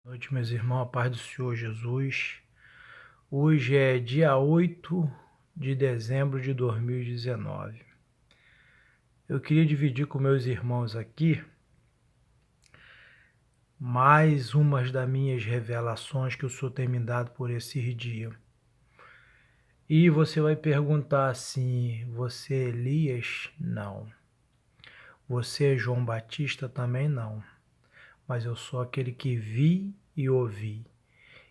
Boa noite, meus irmãos, a paz do Senhor Jesus. Hoje é dia 8 de dezembro de 2019. Eu queria dividir com meus irmãos aqui mais umas das minhas revelações que o Senhor tem me dado por esse dia. E você vai perguntar assim: você é Elias? Não. Você é João Batista? Também não. Mas eu sou aquele que vi e ouvi.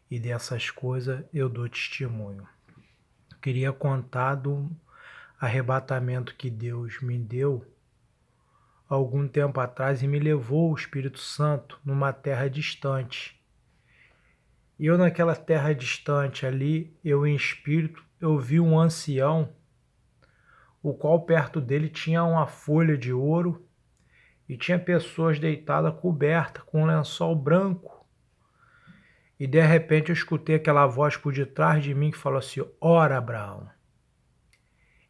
E dessas coisas eu dou testemunho. Queria contar do arrebatamento que Deus me deu algum tempo atrás e me levou o Espírito Santo numa terra distante. E eu naquela terra distante ali, eu em espírito, eu vi um ancião, o qual perto dele tinha uma folha de ouro e tinha pessoas deitadas cobertas com um lençol branco. E de repente eu escutei aquela voz por detrás de mim que falou assim: ora, Abraão.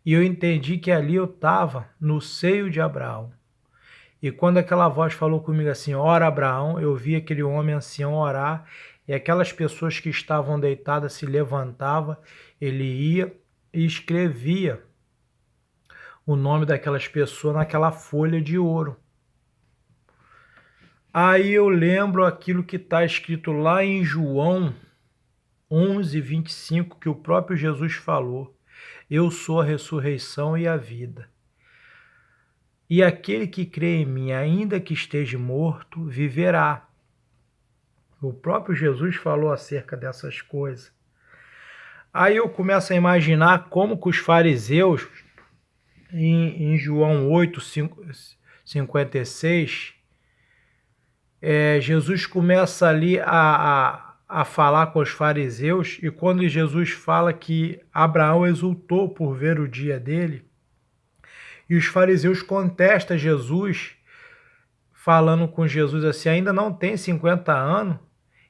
E eu entendi que ali eu estava no seio de Abraão. E quando aquela voz falou comigo assim: ora, Abraão, eu vi aquele homem ancião orar, e aquelas pessoas que estavam deitadas se levantavam, ele ia e escrevia o nome daquelas pessoas naquela folha de ouro. Aí eu lembro aquilo que está escrito lá em João 11:25, que o próprio Jesus falou: eu sou a ressurreição e a vida. E aquele que crê em mim, ainda que esteja morto, viverá. O próprio Jesus falou acerca dessas coisas. Aí eu começo a imaginar como que os fariseus, em João 8:56, Jesus começa ali a falar com os fariseus, e quando Jesus fala que Abraão exultou por ver o dia dele, e os fariseus contestam Jesus, falando com Jesus assim: ainda não tem 50 anos,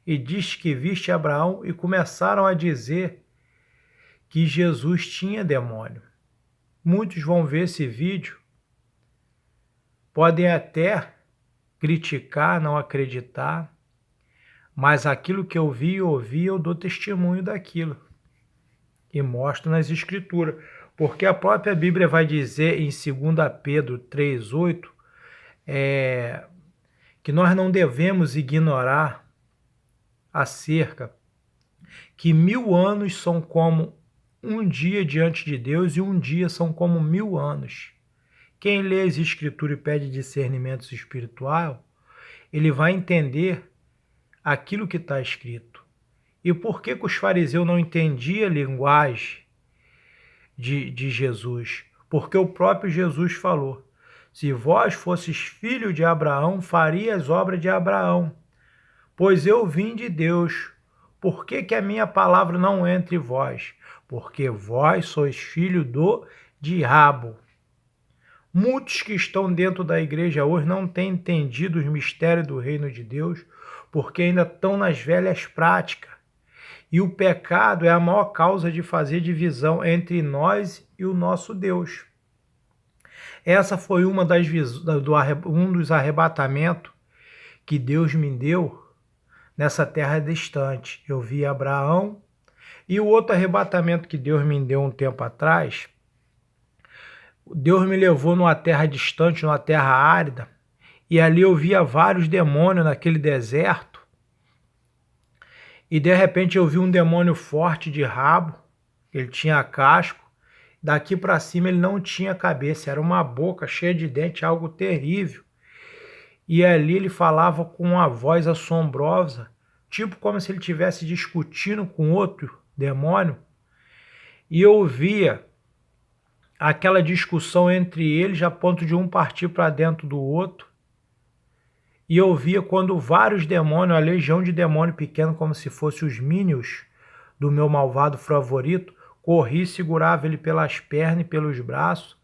e diz que viste Abraão, e começaram a dizer que Jesus tinha demônio. Muitos vão ver esse vídeo, podem até criticar, não acreditar, mas aquilo que eu vi e ouvi, eu dou testemunho daquilo e mostro nas escrituras, porque a própria Bíblia vai dizer em 2 Pedro 3:8 que nós não devemos ignorar acerca que 1000 anos são como um dia diante de Deus e um dia são como 1000 anos. Quem lê as Escrituras e pede discernimento espiritual, ele vai entender aquilo que está escrito. E por que os fariseus não entendiam a linguagem de Jesus? Porque o próprio Jesus falou: se vós fosses filho de Abraão, faria as obras de Abraão, pois eu vim de Deus. Por que a minha palavra não entra em vós? Porque vós sois filho do diabo. Muitos que estão dentro da igreja hoje não têm entendido os mistérios do reino de Deus, porque ainda estão nas velhas práticas. E o pecado é a maior causa de fazer divisão entre nós e o nosso Deus. Essa foi um dos arrebatamentos que Deus me deu nessa terra distante. Eu vi Abraão, e o outro arrebatamento que Deus me deu um tempo atrás, Deus me levou numa terra distante, numa terra árida, e ali eu via vários demônios naquele deserto, e de repente eu vi um demônio forte de rabo, ele tinha casco, daqui para cima ele não tinha cabeça, era uma boca cheia de dente, algo terrível. E ali ele falava com uma voz assombrosa, tipo como se ele estivesse discutindo com outro demônio, e eu via aquela discussão entre eles a ponto de um partir para dentro do outro, e eu via quando vários demônios, a legião de demônio pequeno, como se fossem os minions do meu malvado favorito, corria e segurava ele pelas pernas e pelos braços,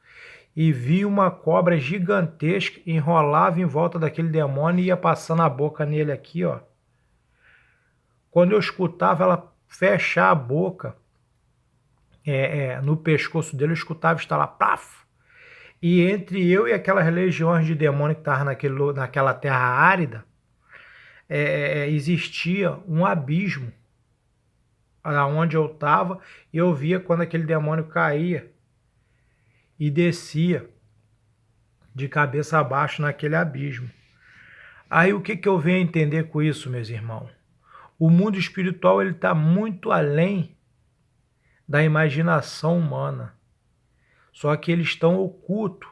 e vi uma cobra gigantesca, enrolava em volta daquele demônio e ia passando a boca nele aqui, ó. Quando eu escutava ela fechar a boca no pescoço dele, eu escutava estalar, paf! E entre eu e aquelas legiões de demônio que estavam naquela terra árida, existia um abismo onde eu estava, e eu via quando aquele demônio caía e descia de cabeça abaixo naquele abismo. Aí o que eu venho a entender com isso, meus irmãos? O mundo espiritual ele está muito além da imaginação humana. Só que eles estão ocultos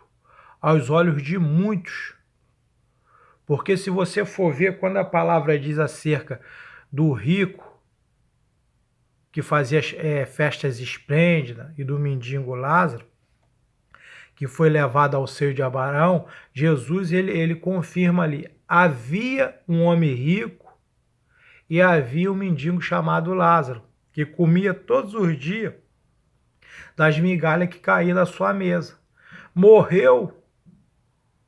aos olhos de muitos. Porque se você for ver quando a palavra diz acerca do rico que fazia festas esplêndidas e do mendigo Lázaro, que foi levado ao seio de Abraão, Jesus ele confirma ali, havia um homem rico e havia um mendigo chamado Lázaro, que comia todos os dias das migalhas que caíam da sua mesa. Morreu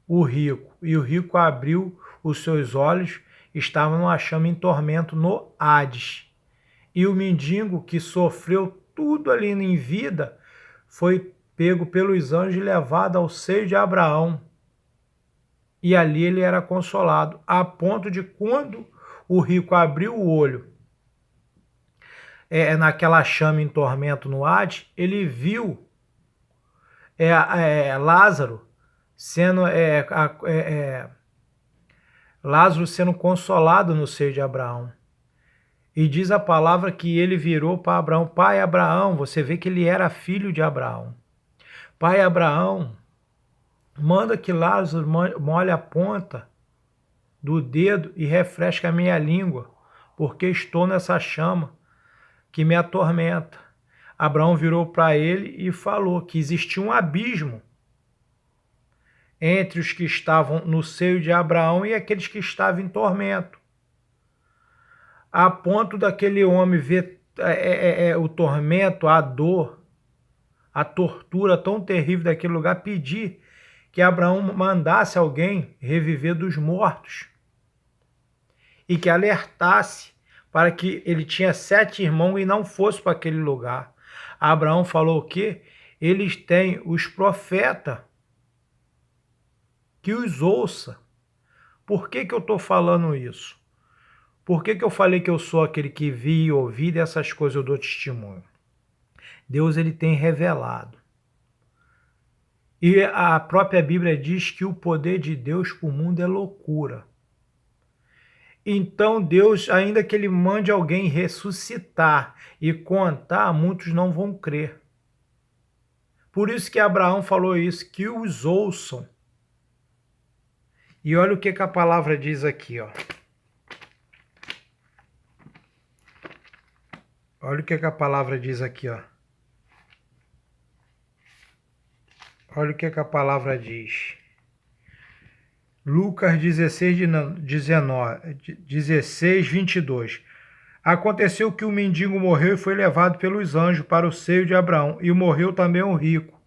o rico, e o rico abriu os seus olhos, estava numa chama em tormento no Hades. E o mendigo, que sofreu tudo ali em vida, foi pego pelos anjos e levado ao seio de Abraão. E ali ele era consolado, a ponto de quando o rico abriu o olho, naquela chama em tormento no Hades, ele viu Lázaro sendo Lázaro sendo consolado no seio de Abraão. E diz a palavra que ele virou para Abraão, pai Abraão, você vê que ele era filho de Abraão. Pai Abraão, manda que Lázaro molhe a ponta do dedo e refresque a minha língua, porque estou nessa chama que me atormenta. Abraão virou para ele e falou que existia um abismo entre os que estavam no seio de Abraão e aqueles que estavam em tormento. A ponto daquele homem ver o tormento, a dor, a tortura tão terrível daquele lugar, pedir que Abraão mandasse alguém reviver dos mortos e que alertasse para que ele tinha 7 irmãos e não fosse para aquele lugar. Abraão falou o quê? Eles têm os profetas que os ouça. Por que eu estou falando isso? Por que eu falei que eu sou aquele que vi e ouvi dessas coisas eu dou testemunho? Deus ele tem revelado. E a própria Bíblia diz que o poder de Deus para o mundo é loucura. Então Deus, ainda que ele mande alguém ressuscitar e contar, muitos não vão crer. Por isso que Abraão falou isso, que os ouçam. E olha o que a palavra diz aqui, ó. Olha o que a palavra diz aqui, ó. Olha o que a palavra diz. Lucas 16, 22. Aconteceu que o mendigo morreu e foi levado pelos anjos para o seio de Abraão, e morreu também o rico.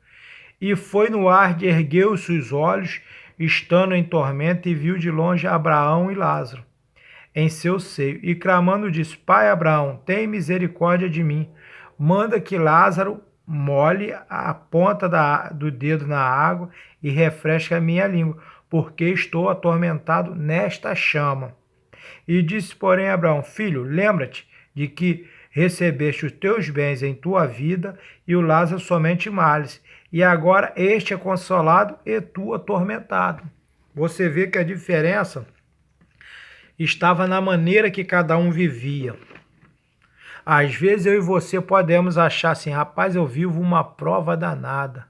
E foi no ar de ergueu os seus olhos, estando em tormento, e viu de longe Abraão e Lázaro em seu seio, e clamando disse, pai Abraão, tem misericórdia de mim, manda que Lázaro molhe a ponta do dedo na água e refresque a minha língua, porque estou atormentado nesta chama. E disse, porém, Abraão, filho, lembra-te de que recebeste os teus bens em tua vida, e o Lázaro somente males, e agora este é consolado e tu atormentado. Você vê que a diferença estava na maneira que cada um vivia. Às vezes eu e você podemos achar assim, rapaz, eu vivo uma prova danada,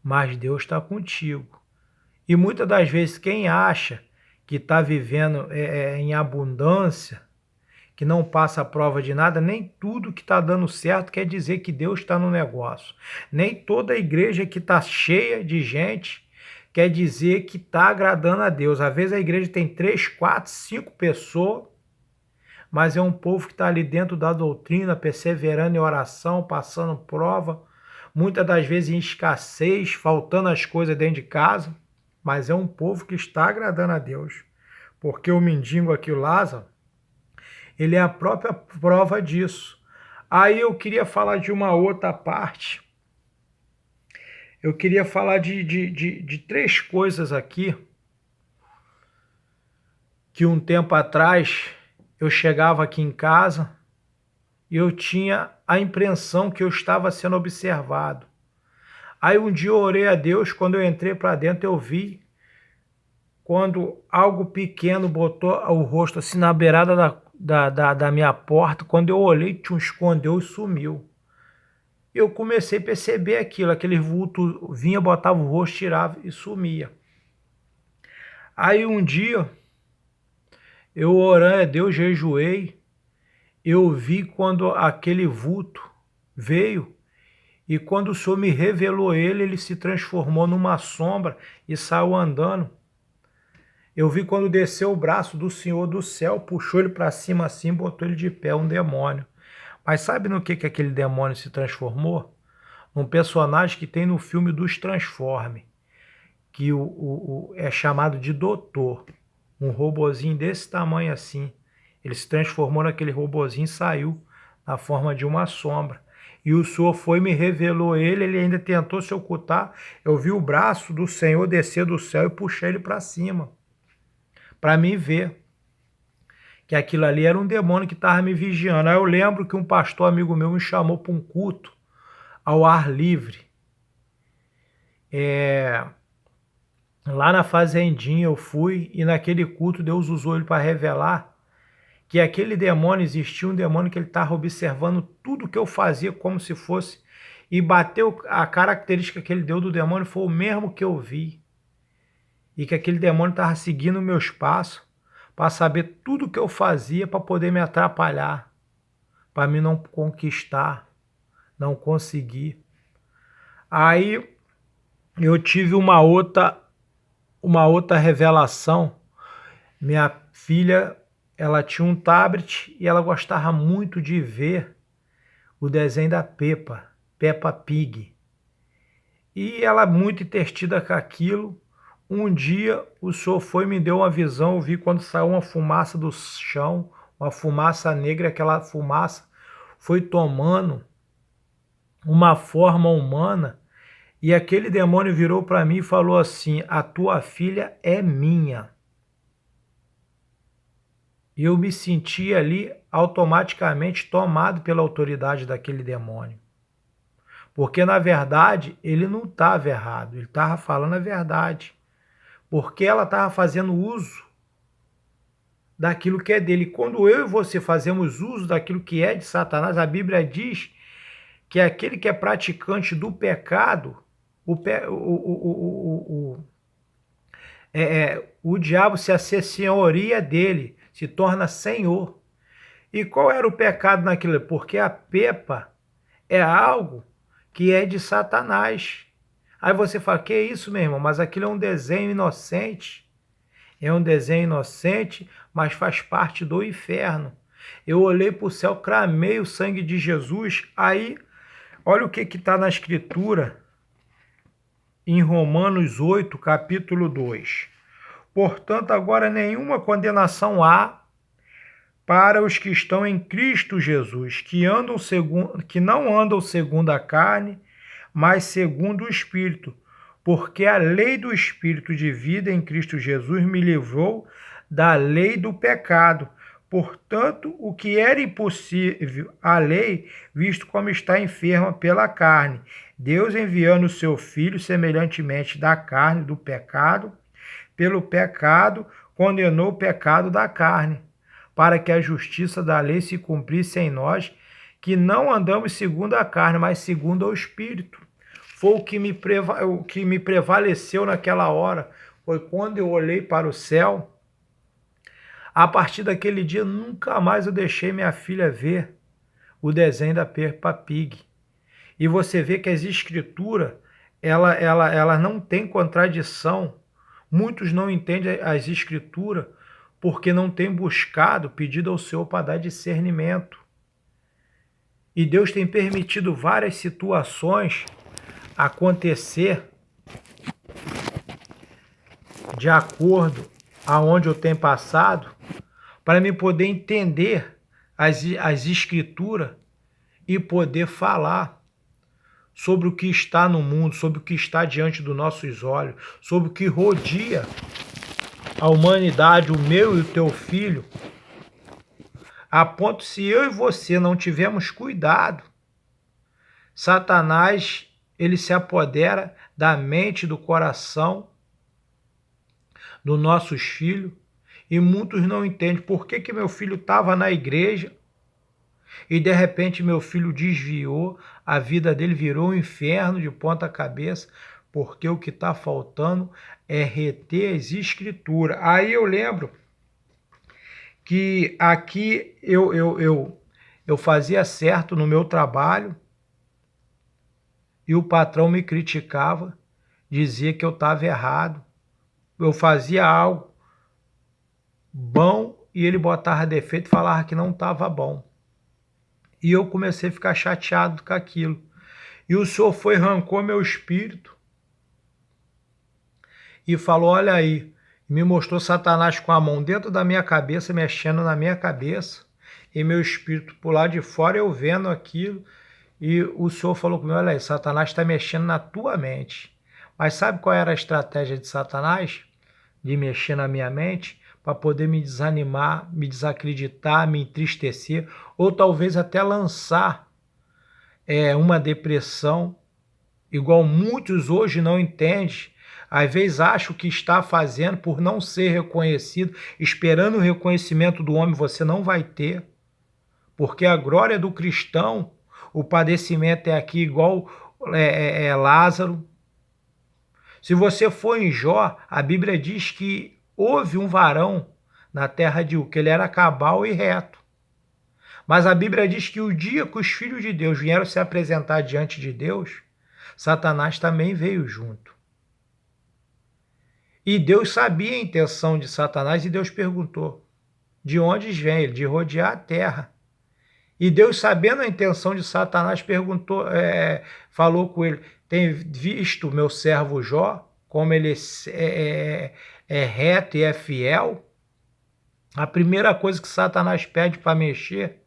mas Deus está contigo. E muitas das vezes quem acha que está vivendo em abundância, que não passa a prova de nada, nem tudo que está dando certo quer dizer que Deus está no negócio. Nem toda a igreja que está cheia de gente quer dizer que está agradando a Deus. Às vezes a igreja tem 3, 4, 5 pessoas, mas é um povo que está ali dentro da doutrina, perseverando em oração, passando prova, muitas das vezes em escassez, faltando as coisas dentro de casa, mas é um povo que está agradando a Deus. Porque o mendigo aqui, o Lázaro, ele é a própria prova disso. Aí eu queria falar de uma outra parte. Eu queria falar de 3 coisas aqui que um tempo atrás eu chegava aqui em casa e eu tinha a impressão que eu estava sendo observado. Aí um dia eu orei a Deus, quando eu entrei para dentro eu vi quando algo pequeno botou o rosto assim na beirada da minha porta. Quando eu olhei, escondeu e sumiu. Eu comecei a perceber aquilo, aquele vulto vinha, botava o rosto, tirava e sumia. Aí um dia, eu orando a Deus, jejuei, eu vi quando aquele vulto veio, e quando o Senhor me revelou ele se transformou numa sombra e saiu andando. Eu vi quando desceu o braço do Senhor do céu, puxou ele para cima assim, botou ele de pé, um demônio. Mas sabe no que aquele demônio se transformou? Num personagem que tem no filme dos Transforme, que é chamado de Doutor. Um robozinho desse tamanho assim. Ele se transformou naquele robozinho e saiu na forma de uma sombra. E o Senhor foi e me revelou ele ainda tentou se ocultar. Eu vi o braço do Senhor descer do céu e puxar ele para cima, para mim ver que aquilo ali era um demônio que estava me vigiando. Aí eu lembro que um pastor amigo meu me chamou para um culto ao ar livre. Lá na fazendinha eu fui, e naquele culto Deus usou ele para revelar que aquele demônio existia, um demônio que ele estava observando tudo que eu fazia como se fosse, e bateu a característica que ele deu do demônio, foi o mesmo que eu vi. E que aquele demônio estava seguindo o meu espaço para saber tudo que eu fazia para poder me atrapalhar, para me não conquistar, não conseguir. Aí eu tive uma outra revelação. Minha filha, ela tinha um tablet e ela gostava muito de ver o desenho da Peppa Pig. E ela muito entretida com aquilo. Um dia o Senhor foi e me deu uma visão, eu vi quando saiu uma fumaça do chão, uma fumaça negra, aquela fumaça foi tomando uma forma humana, e aquele demônio virou para mim e falou assim: a tua filha é minha. E eu me senti ali automaticamente tomado pela autoridade daquele demônio. Porque na verdade ele não estava errado, ele estava falando a verdade. Porque ela estava fazendo uso daquilo que é dele. Quando eu e você fazemos uso daquilo que é de Satanás, a Bíblia diz que aquele que é praticante do pecado, o diabo se assenhoria dele, se torna senhor. E qual era o pecado naquilo? Porque a Peppa é algo que é de Satanás. Aí você fala, que é isso, meu irmão? Mas aquilo é um desenho inocente. É um desenho inocente, mas faz parte do inferno. Eu olhei para o céu, clamei o sangue de Jesus. Aí, olha o que está na Escritura, em Romanos 8, capítulo 2. Portanto, agora nenhuma condenação há para os que estão em Cristo Jesus, que não andam segundo a carne, mas segundo o Espírito, porque a lei do Espírito de vida em Cristo Jesus me livrou da lei do pecado. Portanto, o que era impossível à lei, visto como está enferma pela carne, Deus enviando o seu Filho semelhantemente da carne do pecado, pelo pecado condenou o pecado da carne, para que a justiça da lei se cumprisse em nós, que não andamos segundo a carne, mas segundo o Espírito. Foi o que me prevaleceu naquela hora, foi quando eu olhei para o céu. A partir daquele dia, nunca mais eu deixei minha filha ver o desenho da Peppa Pig. E você vê que as escrituras, ela não tem contradição. Muitos não entendem as escrituras porque não têm buscado, pedido ao Senhor para dar discernimento. E Deus tem permitido várias situações acontecer de acordo aonde eu tenho passado, para mim poder entender as escrituras e poder falar sobre o que está no mundo, sobre o que está diante dos nossos olhos, sobre o que rodeia a humanidade, o meu e o teu filho, a ponto se eu e você não tivermos cuidado, Satanás, ele se apodera da mente, do coração dos nossos filhos, e muitos não entendem por que que meu filho estava na igreja e de repente meu filho desviou, a vida dele virou um inferno de ponta cabeça, porque o que está faltando é reter as escrituras. Aí eu lembro que aqui eu fazia certo no meu trabalho e o patrão me criticava, dizia que eu estava errado. Eu fazia algo bom e ele botava defeito e falava que não estava bom. E eu comecei a ficar chateado com aquilo. E o Senhor foi, arrancou meu espírito e falou, olha aí, me mostrou Satanás com a mão dentro da minha cabeça, mexendo na minha cabeça, e meu espírito por lá de fora, eu vendo aquilo, e o Senhor falou comigo, olha aí, Satanás está mexendo na tua mente. Mas sabe qual era a estratégia de Satanás? De mexer na minha mente? Para poder me desanimar, me desacreditar, me entristecer, ou talvez até lançar uma depressão, igual muitos hoje não entendem. Às vezes acham que está fazendo por não ser reconhecido, esperando o reconhecimento do homem, você não vai ter, porque a glória do cristão, o padecimento é aqui igual Lázaro. Se você for em Jó, a Bíblia diz que houve um varão na terra de U, que ele era cabal e reto. Mas a Bíblia diz que o dia que os filhos de Deus vieram se apresentar diante de Deus, Satanás também veio junto. E Deus sabia a intenção de Satanás e Deus perguntou, de onde vem ele? De rodear a terra. E Deus, sabendo a intenção de Satanás, perguntou, falou com ele, tem visto meu servo Jó, como ele é reto e é fiel? A primeira coisa que Satanás pede para mexer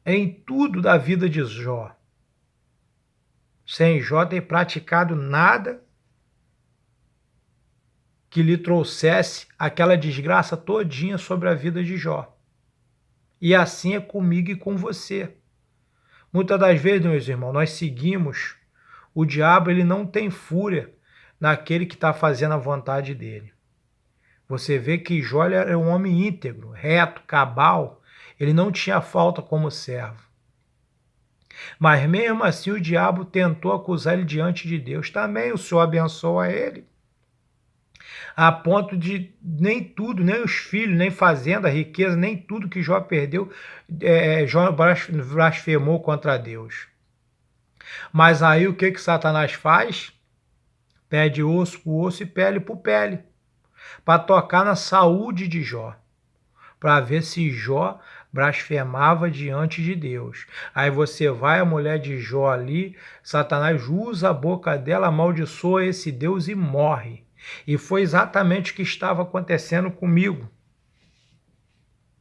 é em tudo da vida de Jó. Sem Jó ter praticado nada que lhe trouxesse aquela desgraça todinha sobre a vida de Jó. E assim é comigo e com você. Muitas das vezes, meus irmãos, nós seguimos o diabo, ele não tem fúria naquele que está fazendo a vontade dele. Você vê que Jó era um homem íntegro, reto, cabal, ele não tinha falta como servo. Mas mesmo assim o diabo tentou acusar ele diante de Deus. Também o Senhor abençoa ele, a ponto de nem tudo, nem os filhos, nem fazenda, riqueza, nem tudo que Jó perdeu, Jó blasfemou contra Deus. Mas aí o que Satanás faz? Pede osso por osso e pele por pele, para tocar na saúde de Jó, para ver se Jó blasfemava diante de Deus. Aí você vai, a mulher de Jó ali, Satanás usa a boca dela, amaldiçoa esse Deus e morre. E foi exatamente o que estava acontecendo comigo.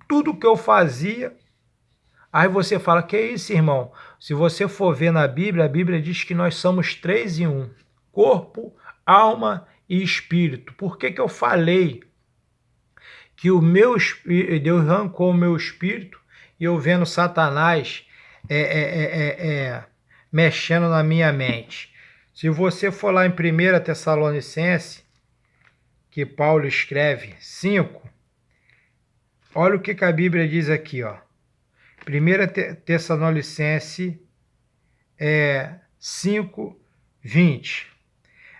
Tudo que eu fazia, aí você fala, que isso, irmão? Se você for ver na Bíblia, a Bíblia diz que nós somos 3 em 1. Corpo, alma e espírito. Por que eu falei que o meu Deus arrancou o meu espírito e eu vendo Satanás mexendo na minha mente? Se você for lá em 1 Tessalonicenses, que Paulo escreve 5, olha o que a Bíblia diz aqui, ó. 1 Tessalonicenses 5, 20.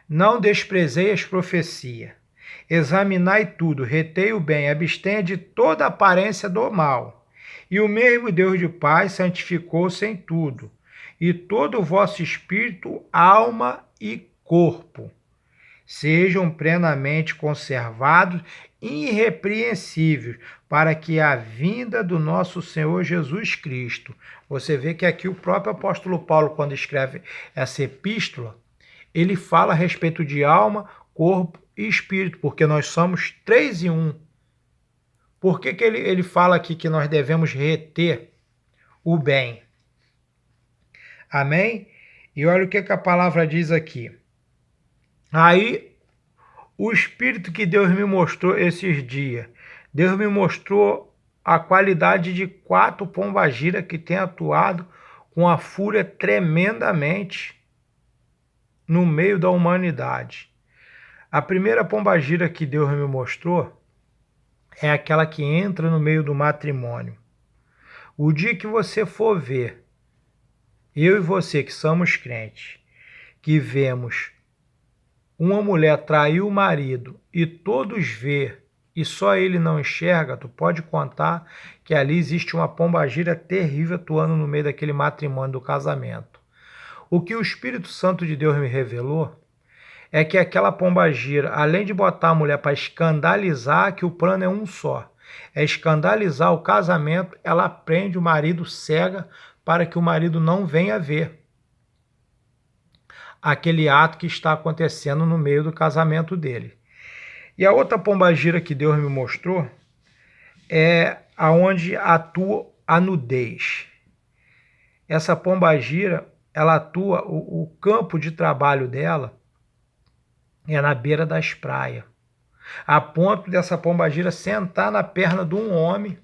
Não desprezei as profecias, examinai tudo, retei o bem, abstenha de toda aparência do mal. E o mesmo Deus de paz santificou-se em tudo, e todo o vosso espírito, alma e corpo sejam plenamente conservados, irrepreensíveis, para que a vinda do nosso Senhor Jesus Cristo. Você vê que aqui o próprio apóstolo Paulo, quando escreve essa epístola, ele fala a respeito de alma, corpo e espírito, porque nós somos 3 em 1. Por que ele fala aqui que nós devemos reter o bem? Amém? E olha o que a palavra diz aqui. Aí O espírito que Deus me mostrou esses dias, Deus me mostrou a qualidade de 4 pombagiras que têm atuado com a fúria tremendamente no meio da humanidade. A primeira pombagira que Deus me mostrou é aquela que entra no meio do matrimônio. O dia que você for ver, eu e você que somos crentes, que vemos uma mulher trair o marido e todos vê e só ele não enxerga, tu pode contar que ali existe uma pombagira terrível atuando no meio daquele matrimônio do casamento. O que o Espírito Santo de Deus me revelou é que aquela pombagira, além de botar a mulher para escandalizar, que o plano é um só, é escandalizar o casamento, ela prende o marido cega para que o marido não venha ver aquele ato que está acontecendo no meio do casamento dele. E a outra pombagira que Deus me mostrou é aonde atua a nudez. Essa pombagira, ela atua, o campo de trabalho dela é na beira das praias, a ponto dessa pombagira sentar na perna de um homem,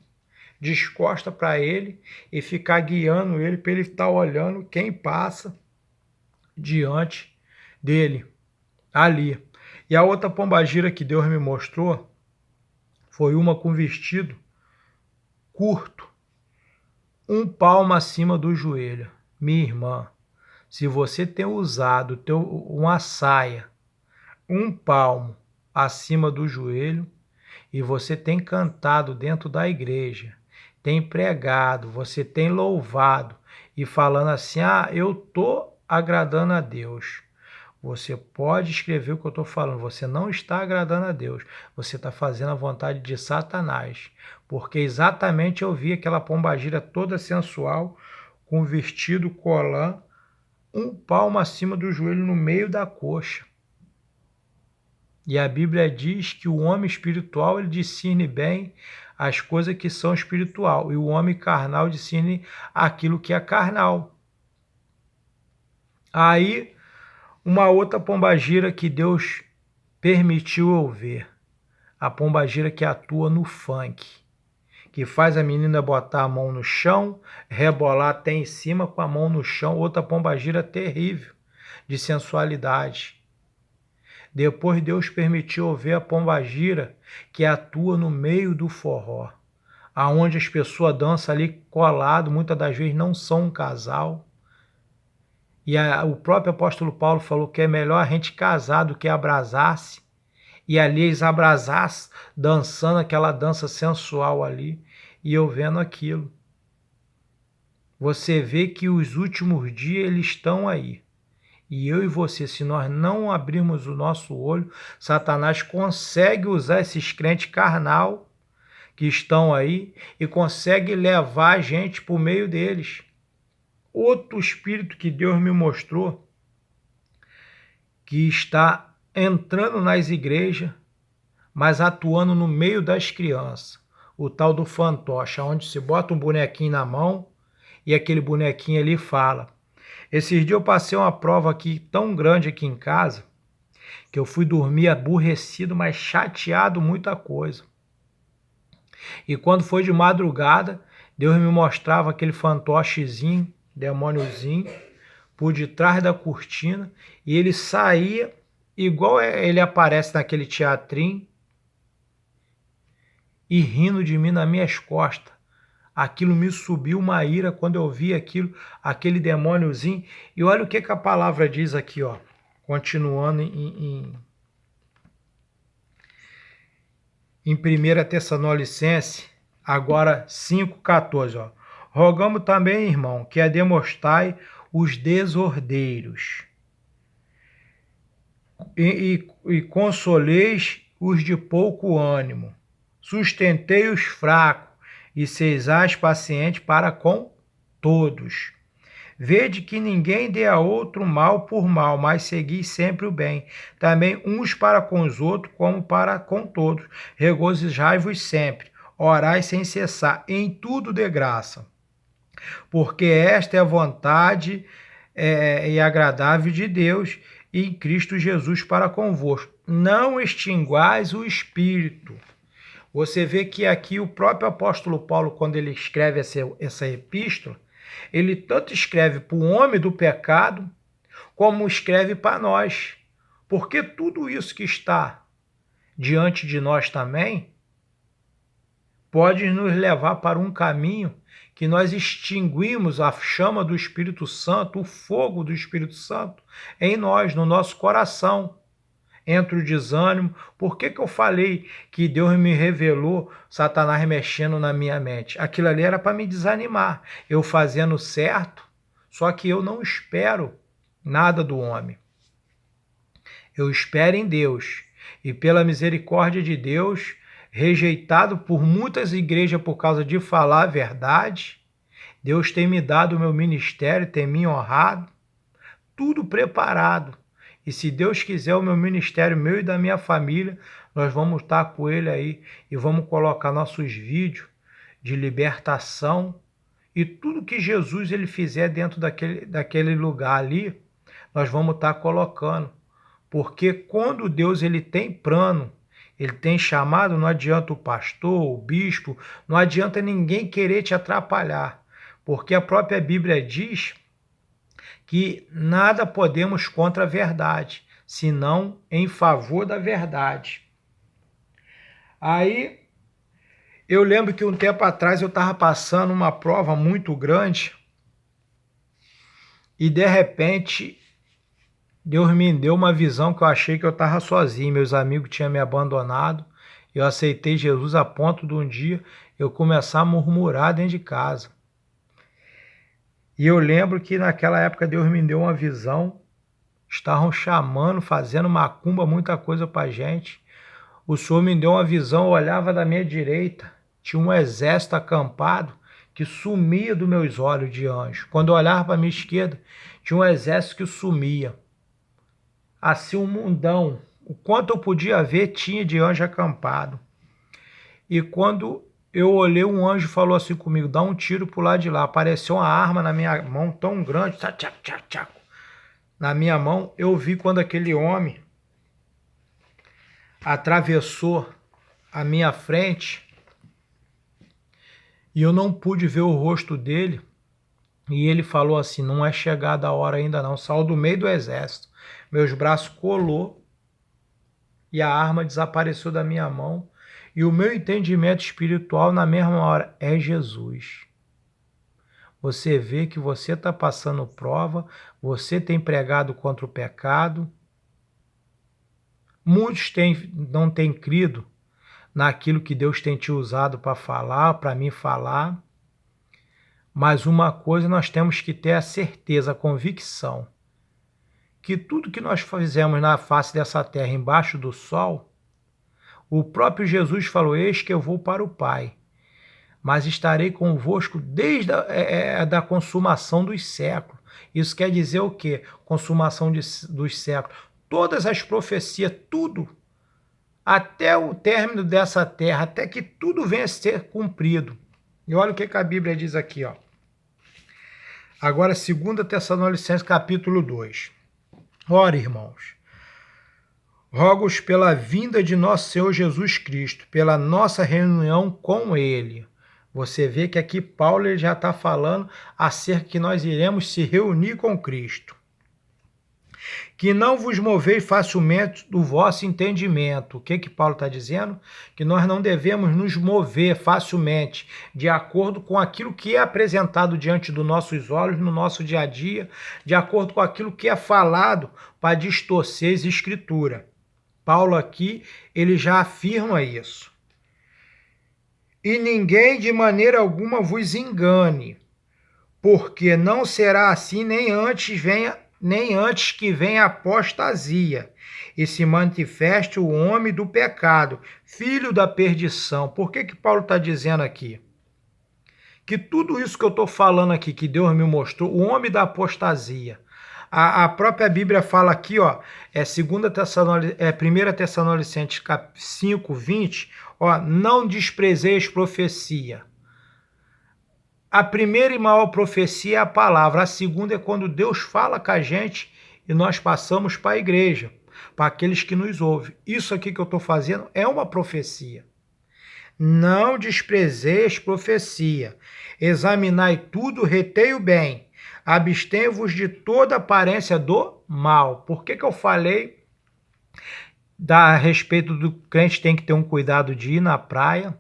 descosta para ele e ficar guiando ele para ele estar olhando quem passa diante dele ali. E a outra pombagira que Deus me mostrou foi uma com vestido curto, 1 palmo acima do joelho. Minha irmã, se você tem usado uma saia 1 palmo acima do joelho e você tem cantado dentro da igreja, tem pregado, você tem louvado e falando assim, eu estou agradando a Deus. Você pode escrever o que eu estou falando, você não está agradando a Deus, você está fazendo a vontade de Satanás, porque exatamente eu vi aquela pombagira toda sensual, com vestido colã, 1 palmo acima do joelho no meio da coxa. E a Bíblia diz que o homem espiritual ele discerne bem as coisas que são espiritual, e o homem carnal discerne aquilo que é carnal. Aí, uma outra pombagira que Deus permitiu eu ver, a pombagira que atua no funk, que faz a menina botar a mão no chão, rebolar até em cima com a mão no chão, outra pombagira terrível, de sensualidade. Depois Deus permitiu eu ver a pombagira que atua no meio do forró, aonde as pessoas dançam ali colado, muitas das vezes não são um casal. E o próprio apóstolo Paulo falou que é melhor a gente casar do que abrasar-se. E ali eles abrasassem, dançando aquela dança sensual ali, e eu vendo aquilo. Você vê que os últimos dias eles estão aí. E eu e você, se nós não abrirmos o nosso olho, Satanás consegue usar esses crentes carnal que estão aí e consegue levar a gente por meio deles. Outro espírito que Deus me mostrou, que está entrando nas igrejas, mas atuando no meio das crianças. O tal do fantoche, onde se bota um bonequinho na mão e aquele bonequinho ali fala. Esses dias eu passei uma prova aqui tão grande aqui em casa, que eu fui dormir aborrecido, mas chateado muita coisa. E quando foi de madrugada, Deus me mostrava aquele fantochezinho, demôniozinho, por detrás da cortina, e ele saía, igual ele aparece naquele teatrinho, e rindo de mim nas minhas costas. Aquilo me subiu uma ira quando eu vi aquilo, aquele demôniozinho. E olha o que a palavra diz aqui, ó, continuando em 1 Tessalonicenses, agora 5,14, ó. Rogamos também, irmão, que admoestai os desordeiros e consoleis os de pouco ânimo, sustentei os fracos e sejais pacientes para com todos. Vede que ninguém dê a outro mal por mal, mas segui sempre o bem. Também uns para com os outros, como para com todos. Regozijai-vos sempre, orai sem cessar, em tudo de graça. Porque esta é a vontade e agradável de Deus e em Cristo Jesus para convosco. não extinguais o Espírito. Você vê que aqui o próprio apóstolo Paulo, quando ele escreve essa epístola, ele tanto escreve para o homem do pecado, como escreve para nós. Porque tudo isso que está diante de nós também pode nos levar para um caminho que nós extinguimos a chama do Espírito Santo, o fogo do Espírito Santo em nós, no nosso coração. Entra o desânimo. Por que eu falei que Deus me revelou Satanás mexendo na minha mente? Aquilo ali era para me desanimar. Eu fazendo certo, só que eu não espero nada do homem. Eu espero em Deus. E pela misericórdia de Deus, rejeitado por muitas igrejas por causa de falar a verdade, Deus tem me dado o meu ministério, tem me honrado, tudo preparado. E se Deus quiser, o meu ministério, meu e da minha família, nós vamos estar com ele aí e vamos colocar nossos vídeos de libertação e tudo que Jesus ele fizer dentro daquele lugar ali, nós vamos estar colocando. Porque quando Deus ele tem plano, ele tem chamado, não adianta o pastor, o bispo, não adianta ninguém querer te atrapalhar. Porque a própria Bíblia diz que nada podemos contra a verdade, senão em favor da verdade. Aí, eu lembro que um tempo atrás eu estava passando uma prova muito grande e, de repente, Deus me deu uma visão que eu achei que eu estava sozinho, meus amigos tinham me abandonado, eu aceitei Jesus a ponto de um dia eu começar a murmurar dentro de casa. E eu lembro que naquela época Deus me deu uma visão, estavam chamando, fazendo macumba, muita coisa pra gente. O Senhor me deu uma visão, eu olhava da minha direita, tinha um exército acampado que sumia dos meus olhos de anjo. Quando eu olhava para minha esquerda, tinha um exército que sumia. Assim um mundão, o quanto eu podia ver tinha de anjo acampado. E quando eu olhei, um anjo falou assim comigo, dá um tiro pro lado de lá. Apareceu uma arma na minha mão tão grande, na minha mão. Eu vi quando aquele homem atravessou a minha frente e eu não pude ver o rosto dele. E ele falou assim, não é chegada a hora ainda não. Saiu do meio do exército. Meus braços colou e a arma desapareceu da minha mão. E o meu entendimento espiritual na mesma hora é Jesus. Você vê que você está passando prova, você tem pregado contra o pecado. Muitos não têm crido naquilo que Deus tem te usado para falar, para mim falar. Mas uma coisa nós temos que ter a certeza, a convicção, que tudo que nós fizemos na face dessa terra, embaixo do sol, o próprio Jesus falou, eis que eu vou para o Pai, mas estarei convosco desde a consumação dos séculos. Isso quer dizer o quê? Consumação dos séculos. Todas as profecias, tudo, até o término dessa terra, até que tudo venha a ser cumprido. E olha o que a Bíblia diz aqui, ó. Agora, 2 Tessalonicenses, capítulo 2. Ora, irmãos, rogo-os pela vinda de nosso Senhor Jesus Cristo, pela nossa reunião com Ele. Você vê que aqui Paulo ele já está falando acerca que nós iremos se reunir com Cristo. Que não vos moveis facilmente do vosso entendimento. O que Paulo está dizendo? Que nós não devemos nos mover facilmente de acordo com aquilo que é apresentado diante dos nossos olhos, no nosso dia a dia, de acordo com aquilo que é falado para distorcer as escrituras. Paulo aqui, ele já afirma isso. E ninguém de maneira alguma vos engane, porque não será assim nem antes que venha a apostasia e se manifeste o homem do pecado, filho da perdição. Por que Paulo está dizendo aqui? Que tudo isso que eu estou falando aqui, que Deus me mostrou, o homem da apostasia. A própria Bíblia fala aqui, ó, 1 Tessalonicenses 5, 20, ó, não desprezeis profecia. A primeira e maior profecia é a palavra, a segunda é quando Deus fala com a gente e nós passamos para a igreja. para aqueles que nos ouvem. Isso aqui que eu estou fazendo é uma profecia. Não desprezeis profecia. Examinai tudo, retei o bem. Abstenham-vos de toda aparência do mal. Por que eu falei a respeito do crente tem que ter um cuidado de ir na praia?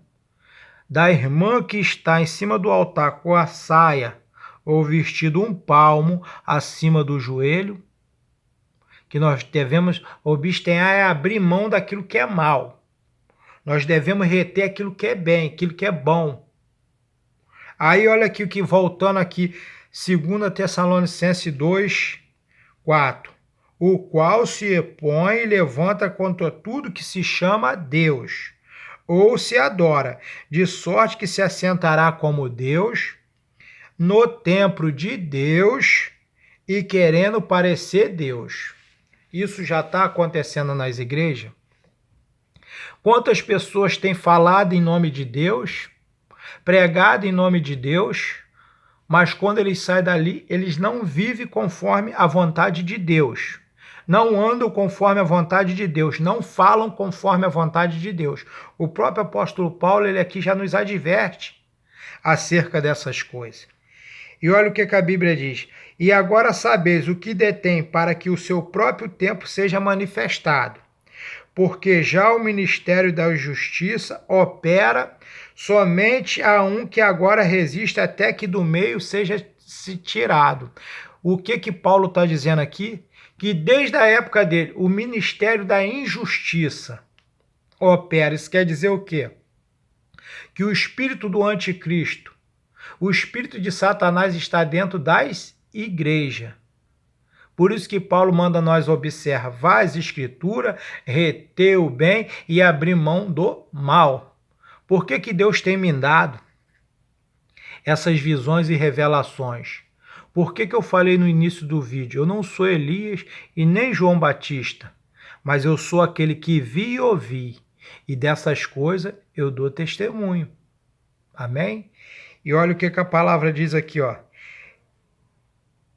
Da irmã que está em cima do altar com a saia ou vestido um palmo acima do joelho, que nós devemos abstenhar é abrir mão daquilo que é mal. Nós devemos reter aquilo que é bem, aquilo que é bom. Aí olha aqui o que voltando aqui, 2 Tessalonicenses 2, 4. O qual se opõe e levanta contra tudo que se chama Deus, ou se adora, de sorte que se assentará como Deus no templo de Deus e querendo parecer Deus. Isso já está acontecendo nas igrejas? Quantas pessoas têm falado em nome de Deus, pregado em nome de Deus, mas quando eles saem dali, eles não vivem conforme a vontade de Deus. Não andam conforme a vontade de Deus, não falam conforme a vontade de Deus. O próprio apóstolo Paulo, ele aqui já nos adverte acerca dessas coisas. E olha o que a Bíblia diz. E agora sabeis o que detém para que o seu próprio tempo seja manifestado. Porque já o ministério da justiça opera somente a um que agora resiste até que do meio seja tirado. O que Paulo está dizendo aqui? Que desde a época dele, o ministério da injustiça opera. Isso quer dizer o quê? Que o espírito do anticristo, o espírito de Satanás está dentro das igrejas. Por isso que Paulo manda nós observar as escrituras, reter o bem e abrir mão do mal. Por que Deus tem me dado essas visões e revelações? Por que eu falei no início do vídeo? Eu não sou Elias e nem João Batista, mas eu sou aquele que vi e ouvi. E dessas coisas eu dou testemunho. Amém? E olha o que a palavra diz aqui, ó.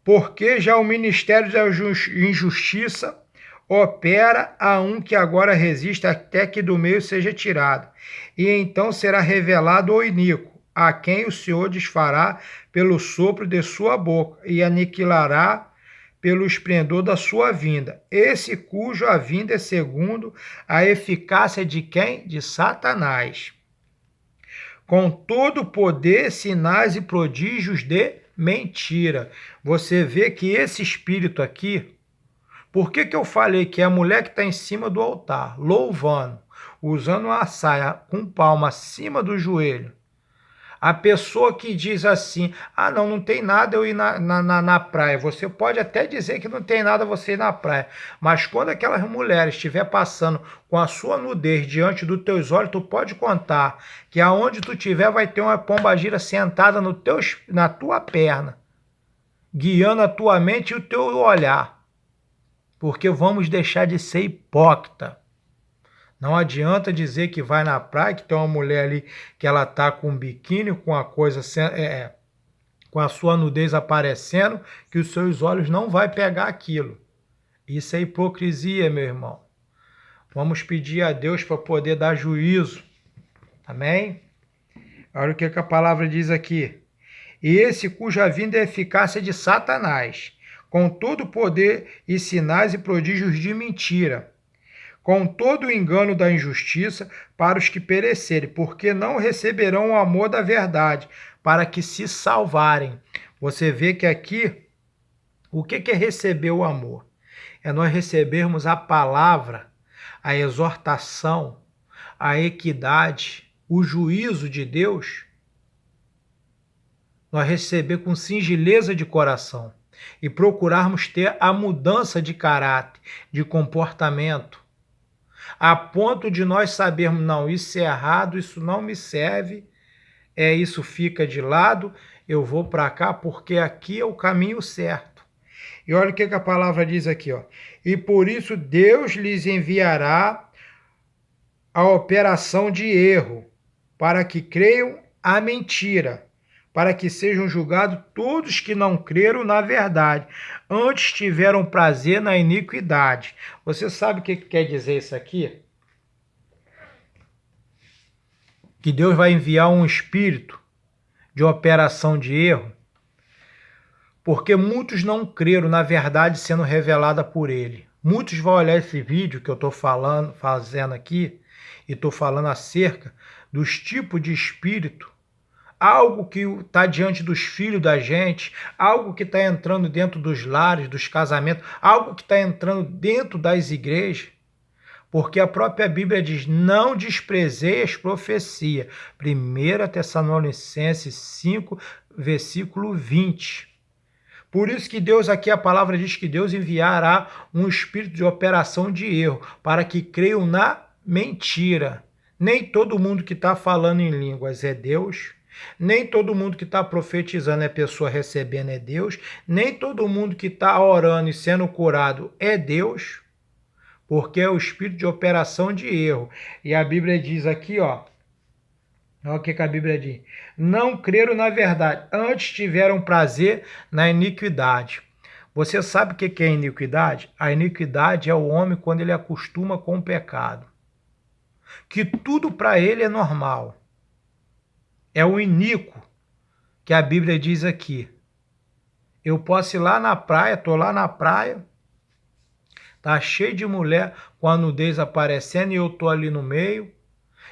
Porque já o ministério da injustiça opera a um que agora resiste até que do meio seja tirado. E então será revelado o iníquo, a quem o Senhor desfará pelo sopro de sua boca e aniquilará pelo esplendor da sua vinda. Esse cujo a vinda é segundo a eficácia de quem? De Satanás. Com todo poder, sinais e prodígios de mentira. Você vê que esse espírito aqui, por que eu falei que é a mulher que está em cima do altar, louvando, usando uma saia com palma acima do joelho, a pessoa que diz assim, não tem nada eu ir na praia. Você pode até dizer que não tem nada você ir na praia, mas quando aquelas mulheres estiver passando com a sua nudez diante dos teus olhos, tu pode contar que aonde tu estiver vai ter uma pombagira sentada na tua perna, guiando a tua mente e o teu olhar. Porque vamos deixar de ser hipócrita. Não adianta dizer que vai na praia, que tem uma mulher ali que ela tá com um biquíni, com a coisa com a sua nudez aparecendo, que os seus olhos não vai pegar aquilo. Isso é hipocrisia, meu irmão. Vamos pedir a Deus para poder dar juízo. Amém? Olha o que a palavra diz aqui. E esse cuja vinda é eficácia de Satanás, com todo poder e sinais e prodígios de mentira, com todo o engano da injustiça para os que perecerem, porque não receberão o amor da verdade, para que se salvarem. Você vê que aqui, o que é receber o amor? É nós recebermos a palavra, a exortação, a equidade, o juízo de Deus, nós receber com singeleza de coração e procurarmos ter a mudança de caráter, de comportamento, a ponto de nós sabermos, não, isso é errado, isso não me serve, isso fica de lado, eu vou para cá porque aqui é o caminho certo. E olha o que a palavra diz aqui, ó. E por isso Deus lhes enviará a operação de erro, para que creiam a mentira, para que sejam julgados todos que não creram na verdade, antes tiveram prazer na iniquidade. Você sabe o que quer dizer isso aqui? Que Deus vai enviar um espírito de operação de erro, porque muitos não creram na verdade sendo revelada por ele. Muitos vão olhar esse vídeo que eu estou fazendo aqui, e estou falando acerca dos tipos de espírito, algo que está diante dos filhos da gente, algo que está entrando dentro dos lares, dos casamentos, algo que está entrando dentro das igrejas, porque a própria Bíblia diz, não desprezeis profecia. 1 Tessalonicenses 5, versículo 20. Por isso que Deus, aqui a palavra diz que Deus enviará um espírito de operação de erro, para que creiam na mentira. Nem todo mundo que está falando em línguas é Deus, nem todo mundo que está profetizando é pessoa recebendo é Deus, nem todo mundo que está orando e sendo curado é Deus, porque é o espírito de operação de erro. E a Bíblia diz aqui, ó, olha o que a Bíblia diz. Não creram na verdade, antes tiveram prazer na iniquidade. Você sabe o que é iniquidade? A iniquidade é o homem quando ele acostuma com o pecado. Que tudo para ele é normal. É o iníquo que a Bíblia diz aqui. Eu posso ir lá na praia, estou lá na praia, tá cheio de mulher com a nudez aparecendo e eu estou ali no meio.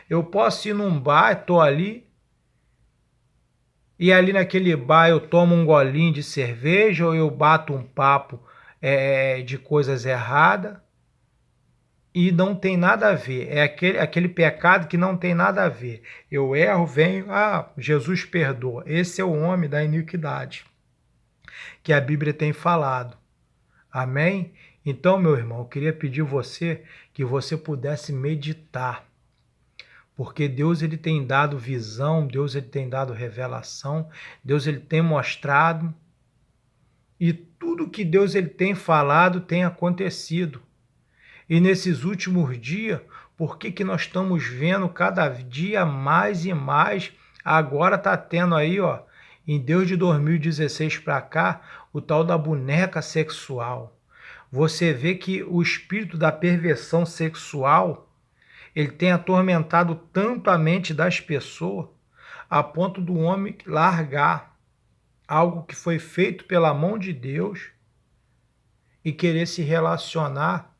Eu posso ir num bar, estou ali, e ali naquele bar eu tomo um golinho de cerveja ou eu bato um papo de coisas erradas e não tem nada a ver. É aquele pecado que não tem nada a ver. Eu erro, venho, Jesus perdoa. Esse é o homem da iniquidade que a Bíblia tem falado. Amém? Então, meu irmão, eu queria pedir você que você pudesse meditar. Porque Deus ele tem dado visão, Deus ele tem dado revelação, Deus ele tem mostrado, e tudo que Deus ele tem falado tem acontecido. E nesses últimos dias, por que nós estamos vendo cada dia mais e mais? Agora está tendo aí, ó, em Deus de 2016 para cá, o tal da boneca sexual. Você vê que o espírito da perversão sexual, ele tem atormentado tanto a mente das pessoas, a ponto do homem largar algo que foi feito pela mão de Deus e querer se relacionar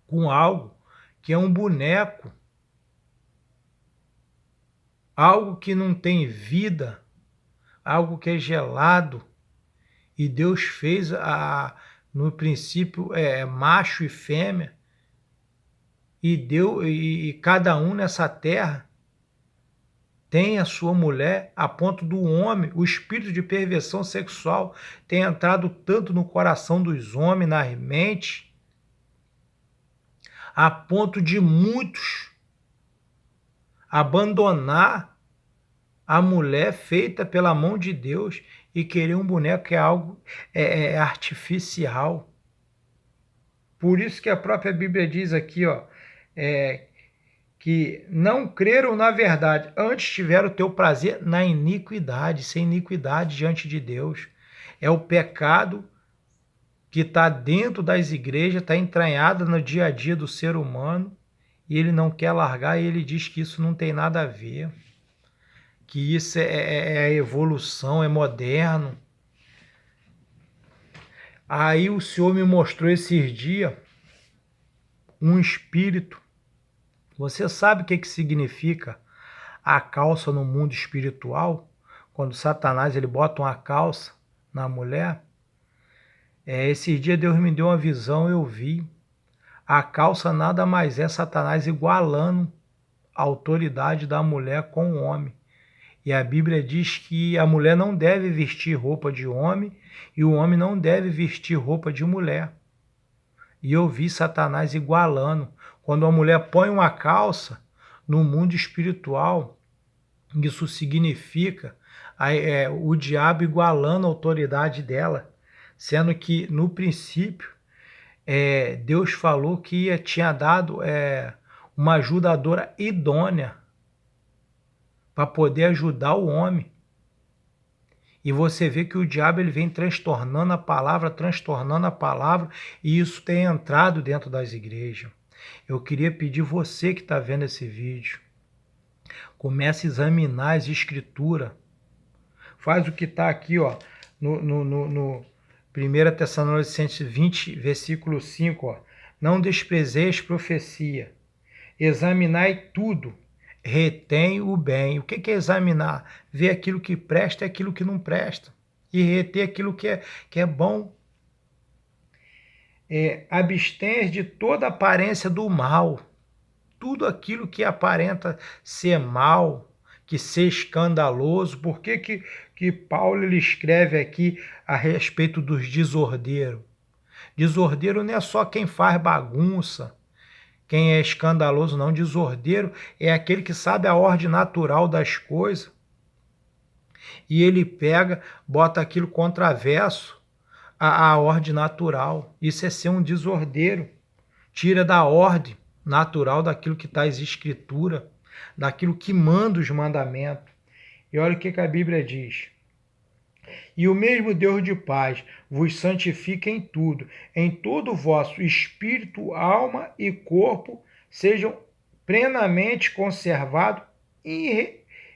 com algo que é um boneco, algo que não tem vida, algo que é gelado. E Deus fez, no princípio, macho e fêmea, e cada um nessa terra tem a sua mulher, a ponto do homem, o espírito de perversão sexual tem entrado tanto no coração dos homens, na mente, a ponto de muitos abandonar a mulher feita pela mão de Deus e querer um boneco que é algo artificial. Por isso que a própria Bíblia diz aqui, ó, que não creram na verdade, antes tiveram o teu prazer na iniquidade, sem iniquidade diante de Deus. É o pecado que está dentro das igrejas, está entranhado no dia a dia do ser humano, e ele não quer largar, e ele diz que isso não tem nada a ver, que isso é evolução, é moderno. Aí o Senhor me mostrou esses dias um espírito. Você sabe o que significa a calça no mundo espiritual? Quando Satanás ele bota uma calça na mulher? Esses dias Deus me deu uma visão, eu vi. A calça nada mais é Satanás igualando a autoridade da mulher com o homem. E a Bíblia diz que a mulher não deve vestir roupa de homem e o homem não deve vestir roupa de mulher. E eu vi Satanás igualando. Quando a mulher põe uma calça no mundo espiritual, isso significa o diabo igualando a autoridade dela, sendo que no princípio Deus falou que tinha dado uma ajudadora idônea para poder ajudar o homem. E você vê que o diabo ele vem transtornando a palavra, e isso tem entrado dentro das igrejas. Eu queria pedir você que está vendo esse vídeo, comece a examinar as escrituras. Faz o que está aqui, ó, no 1 Tessalonicenses 20, versículo 5, ó. Não desprezeis profecia, examinai tudo, retém o bem. O que é examinar? Ver aquilo que presta e aquilo que não presta. E reter aquilo que é bom. Abster de toda aparência do mal. Tudo aquilo que aparenta ser mal, que ser escandaloso. Por que Paulo ele escreve aqui a respeito dos desordeiros? Desordeiro não é só quem faz bagunça, quem é escandaloso, não. Desordeiro é aquele que sabe a ordem natural das coisas e ele pega, bota aquilo contraverso à ordem natural. Isso é ser um desordeiro. Tira da ordem natural daquilo que está as escrituras, daquilo que manda os mandamentos. E olha o que a Bíblia diz. E o mesmo Deus de paz vos santifique em tudo, em todo o vosso espírito, alma e corpo sejam plenamente conservados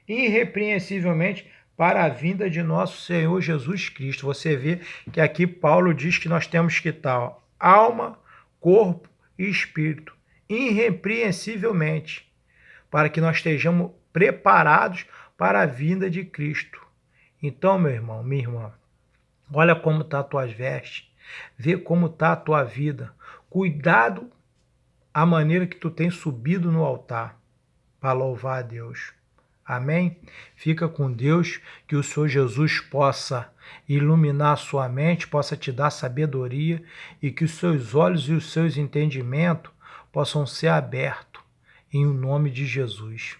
irrepreensivelmente para a vinda de nosso Senhor Jesus Cristo. Você vê que aqui Paulo diz que nós temos que estar alma, corpo e espírito irrepreensivelmente, para que nós estejamos preparados para a vinda de Cristo. Então, meu irmão, minha irmã, olha como está as tuas vestes, vê como está a tua vida. Cuidado a maneira que tu tem subido no altar para louvar a Deus. Amém? Fica com Deus, que o Senhor Jesus possa iluminar a sua mente, possa te dar sabedoria e que os seus olhos e os seus entendimentos possam ser abertos em nome de Jesus.